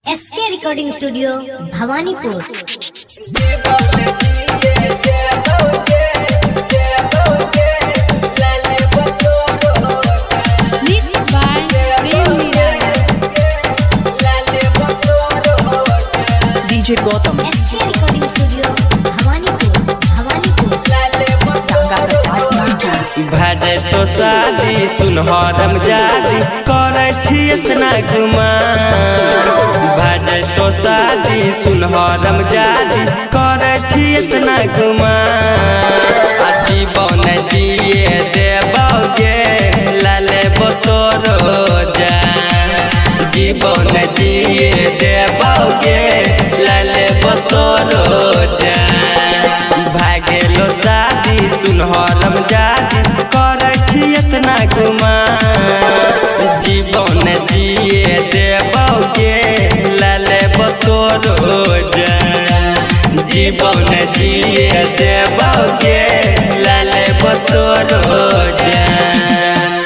SK recording studio Bhawanipur. DJ Gautam SK recording studio Bhawanipur. भजे तो शादी सुनहरम जादी करे छी इतना गुमान। भजे तो शादी सुनहरम जादी करे छी इतना गुमान। जीवन जिए देबोगे लाले बतोरो जान। जीवन जिए देबोगे लाले बतोरो जान। भागेलो शादी सुनहरम जादी करे छी इतना गुमान। जीवन जिए देबोगे लाले बतोरो जान। जीवन जिए देबोगे लाले बतोरो जान।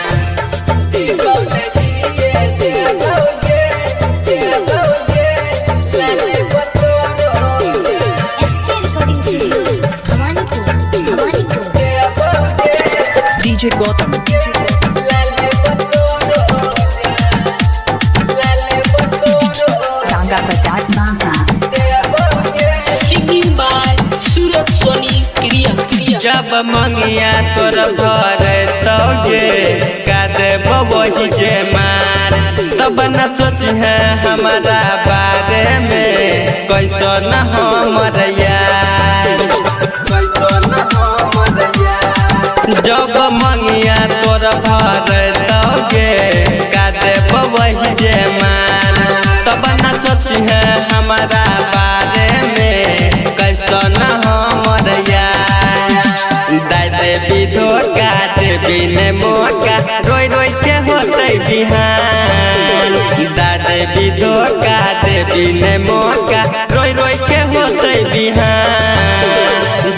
SK recording studio Bhawanipur. DJ Gautam Ranga Bajaj Singing by Surat Soni Kriya. जब मंगिया तोर भर तोगे कादे वही जे मार। तब न सोच है हमारा बारे में कैसो न हमर यार। कैसो न हमर यार। जब मंगिया तोर भर तोगे कादे वही जे मार। तब न सोच है हमारा बारे में कैसो न हमर यार। दाय देवी धोखा देवी ने मौका रोई रोई के होते बिहान। दाय देवी धोखा देवी ने मौका रोई रोई के होते बिहान।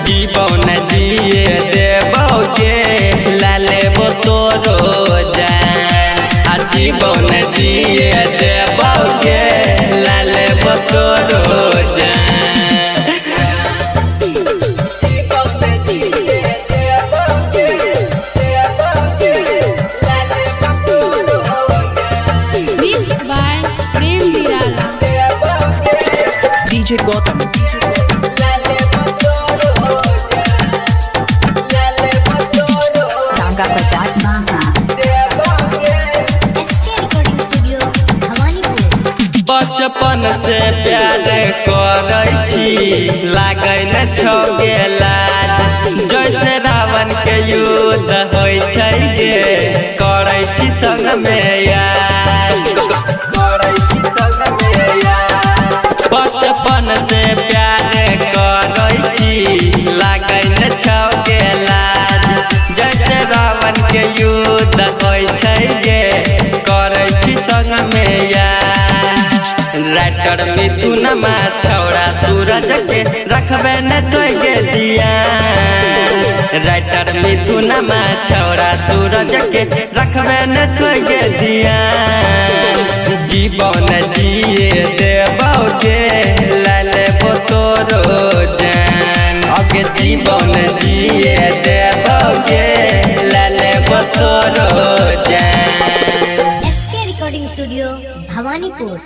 जीवन जिए देबोगे लाले बतोरो जान। आ जीवन जिए देबोगे लाले बतोरो जान। Mixed by Prem Nirala. DJ Gautam Ranga Bajaj SK recording studio Bhawanipur. बचपन से प्यार करे छी लागे न छोगे लाज। जैसे रावण के युद्ध होय छै गे करे छी संग में यार। करे छी संग में यार। बचपन से प्यार करे छी लागे न छोगे लाज। जैसे रावण के युद्ध होय छै गे करे छी संग में यार। राइटर मिथुनमा छौड़ा सूरज के रखबे न तोगे दिया। राइटर मिथुनमा छौड़ा सूरज के रखबे न तोगे दिया। जीवन जिए देबोगे लाले बतोरो जान। अगे जीवन जिए देबोगे लाले बतोरो जान। SK recording studio Bhawanipur.